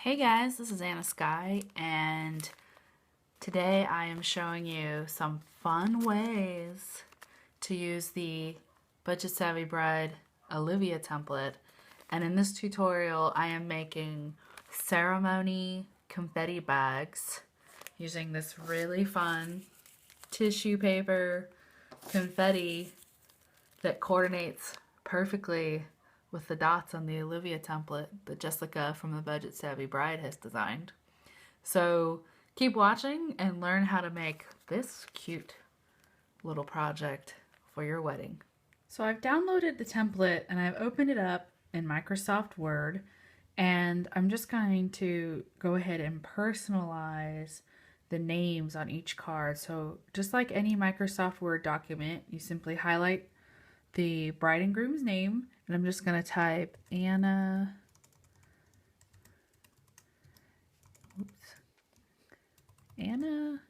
Hey guys, this is Anna Sky, and today I am showing you some fun ways to use the Budget Savvy Bride Olivia template. And in this tutorial, I am making ceremony confetti bags using this really fun tissue paper confetti that coordinates perfectly with the dots on the Olivia template that Jessica from the Budget Savvy Bride has designed. So keep watching and learn how to make this cute little project for your wedding. So I've downloaded the template and I've opened it up in Microsoft Word, and I'm just going to go ahead and personalize the names on each card. So just like any Microsoft Word document, you simply highlight the bride and groom's name, and I'm just going to type Anna, Anna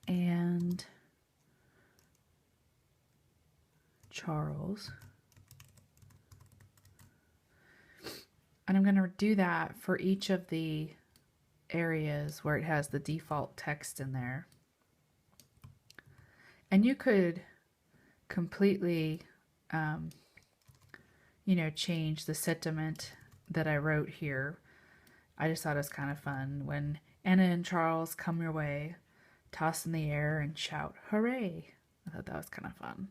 and Charles. And I'm going to do that for each of the areas where it has the default text in there. And you could completely change the sentiment that I wrote here. I just thought it was kind of fun. When Anna and Charles come your way, toss in the air and shout, hooray. I thought that was kind of fun.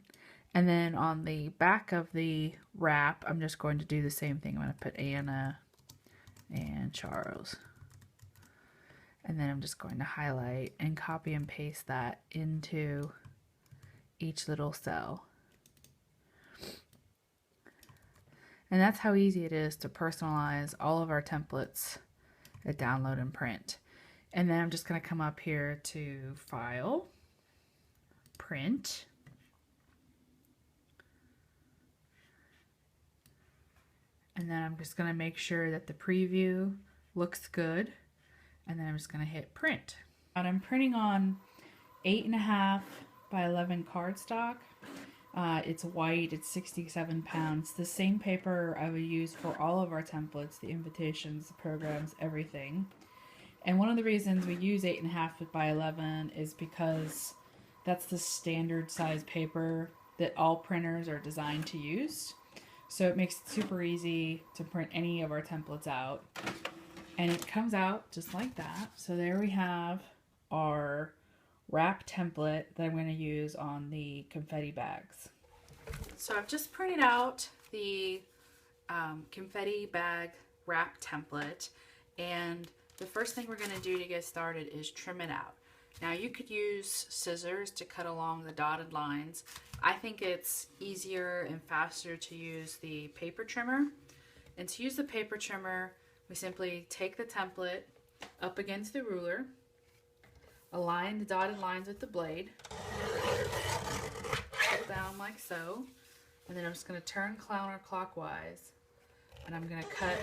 And then on the back of the wrap, I'm just going to do the same thing. I'm going to put Anna and Charles. And then I'm just going to highlight and copy and paste that into each little cell. And that's how easy it is to personalize all of our templates at Download and Print. And then I'm just going to come up here to File, Print. And then I'm just going to make sure that the preview looks good. And then I'm just going to hit Print. And I'm printing on 8.5 by 11 cardstock. It's white, it's 67 pounds. The same paper I would use for all of our templates, the invitations, the programs, everything. And one of the reasons we use 8.5 by 11 is because that's the standard size paper that all printers are designed to use. So it makes it super easy to print any of our templates out. And it comes out just like that. So there we have our wrap template that I'm going to use on the confetti bags. So I've just printed out the confetti bag wrap template, and the first thing we're going to do to get started is trim it out. Now you could use scissors to cut along the dotted lines. I think it's easier and faster to use the paper trimmer. And to use the paper trimmer, we simply take the template up against the ruler, align the dotted lines with the blade, pull down like so, and then I'm just going to turn counterclockwise, and I'm going to cut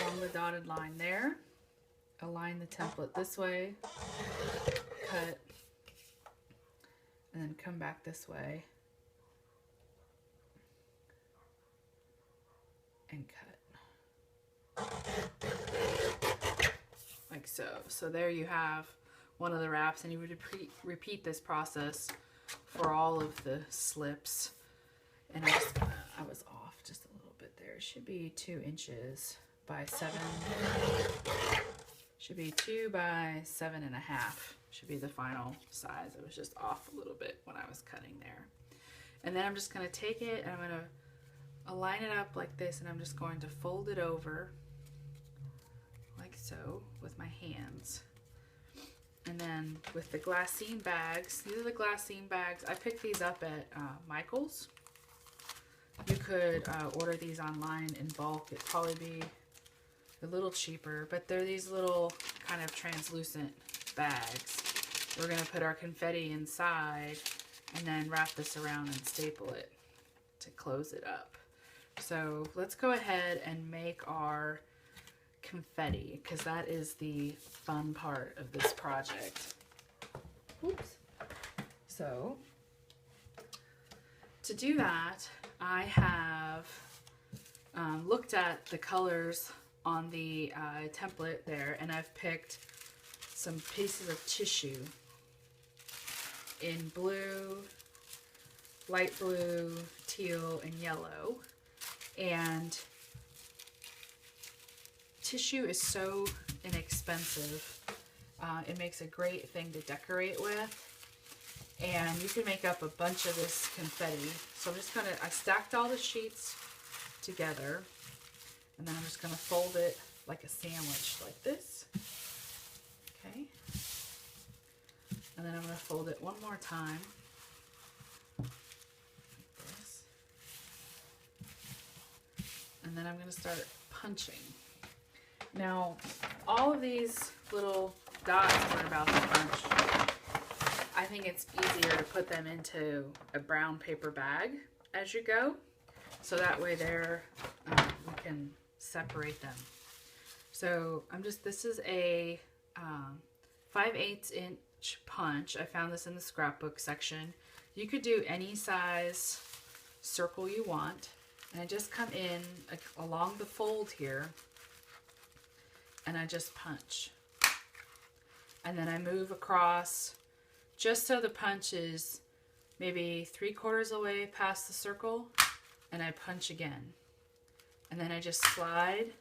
along the dotted line there, align the template this way, cut, and then come back this way and cut. Like so. So there you have one of the wraps, and you would repeat this process for all of the slips. And I was off just a little bit there. It should be 2 inches by 7. Should be 2 by 7.5. Should be the final size. I was just off a little bit when I was cutting there. And then I'm just going to take it and I'm going to align it up like this, and I'm just going to fold it over like so with my hands. And then with the glassine bags, these are the glassine bags. I picked these up at Michael's. You could order these online in bulk. It'd probably be a little cheaper, but they're these little kind of translucent bags. We're going to put our confetti inside and then wrap this around and staple it to close it up. So let's go ahead and make our confetti, because that is the fun part of this project. Oops. So to do that, I have looked at the colors on the template there, and I've picked some pieces of tissue in blue, light blue, teal, and yellow. And tissue is so inexpensive. It makes a great thing to decorate with. And you can make up a bunch of this confetti. So I'm just gonna, I stacked all the sheets together, and then I'm just gonna fold it like a sandwich, like this. Okay. And then I'm gonna fold it one more time, like this. And then I'm gonna start punching. Now, all of these little dots we're about to punch, I think it's easier to put them into a brown paper bag as you go, so that way they're, we can separate them. So this is a 5/8 inch punch. I found this in the scrapbook section. You could do any size circle you want, and I just come in along the fold here, and I just punch. And then I move across just so the punch is maybe 3/4 of the way past the circle, and I punch again. And then I just slide,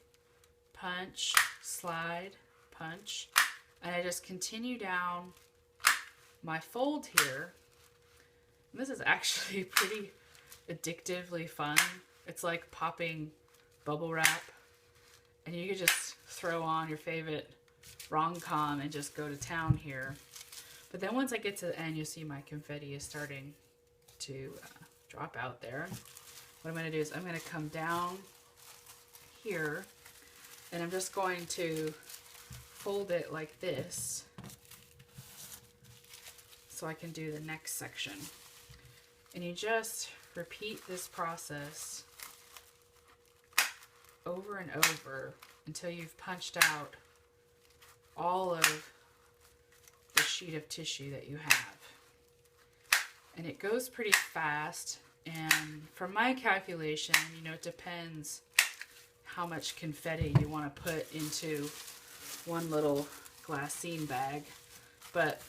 punch, slide, punch, and I just continue down my fold here. And this is actually pretty addictively fun. It's like popping bubble wrap, and you could just throw on your favorite rom-com and just go to town here. But then once I get to the end, you'll see my confetti is starting to drop out there. What I'm going to do is I'm going to come down here, and I'm just going to fold it like this so I can do the next section. And you just repeat this process over and over until you've punched out all of the sheet of tissue that you have. And it goes pretty fast, and from my calculation, you know, it depends how much confetti you want to put into one little glassine bag. But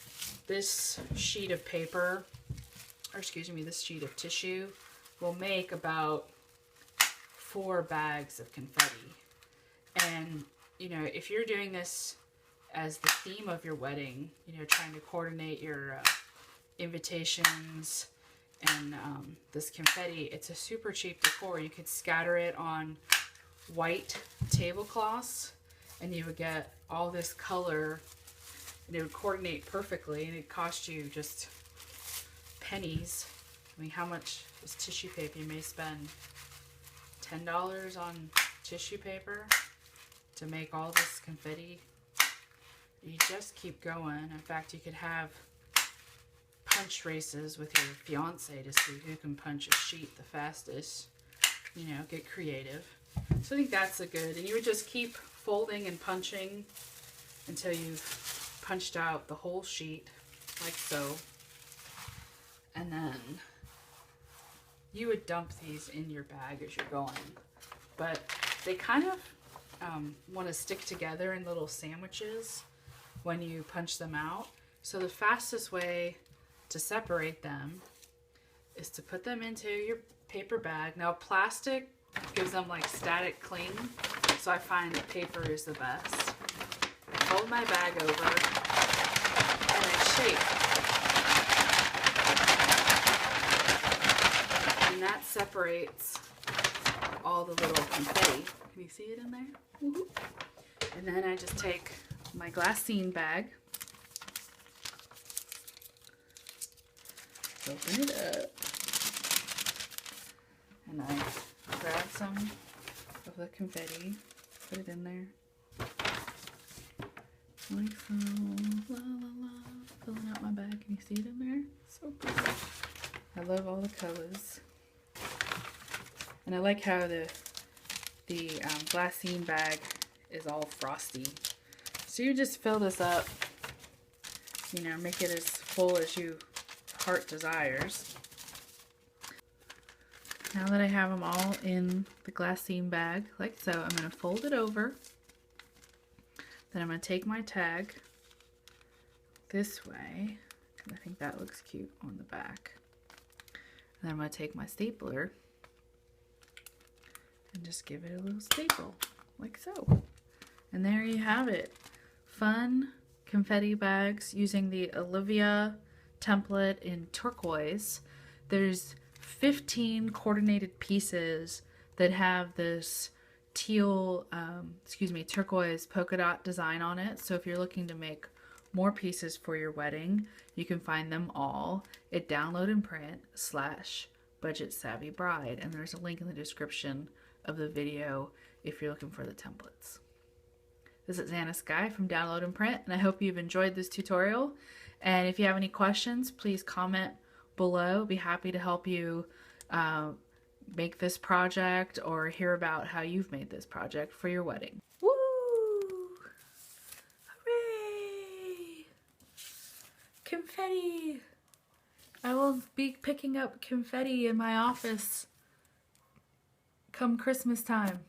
this sheet of paper, or excuse me, this sheet of tissue will make about 4 bags of confetti. And, you know, if you're doing this as the theme of your wedding, you know, trying to coordinate your invitations and this confetti, it's a super cheap decor. You could scatter it on white tablecloths, and you would get all this color, and it would coordinate perfectly, and it cost you just pennies. I mean, how much is tissue paper? You may spend $10 on tissue paper to make all this confetti. You just keep going. In fact, you could have punch races with your fiance to see who can punch a sheet the fastest. You know, get creative. So I think that's a good, and you would just keep folding and punching until you've punched out the whole sheet, like so. And then you would dump these in your bag as you're going. But they kind of want to stick together in little sandwiches when you punch them out. So the fastest way to separate them is to put them into your paper bag. Now plastic gives them like static cling, so I find that paper is the best. I fold my bag over and I shape. And that separates all the little confetti. Can you see it in there? Mm-hmm. And then I just take my glassine bag, open it up, and I grab some of the confetti, put it in there, like so, la la la, filling out my bag. Can you see it in there? So pretty. I love all the colors. And I like how the glassine bag is all frosty. So you just fill this up, you know, make it as full as your heart desires. Now that I have them all in the glassine bag, like so, I'm going to fold it over. Then I'm going to take my tag this way, because I think that looks cute on the back. And then I'm going to take my stapler and just give it a little staple, like so. And there you have it. Fun confetti bags using the Olivia template in turquoise. There's 15 coordinated pieces that have this turquoise polka dot design on it. So if you're looking to make more pieces for your wedding, you can find them all at Download and Print / Budget Savvy Bride. And there's a link in the description of the video if you're looking for the templates. This is Anna Skye from Download and Print, and I hope you've enjoyed this tutorial. And if you have any questions, please comment below. I'd be happy to help you make this project or hear about how you've made this project for your wedding. Woo! Hooray! Confetti! I will be picking up confetti in my office come Christmas time.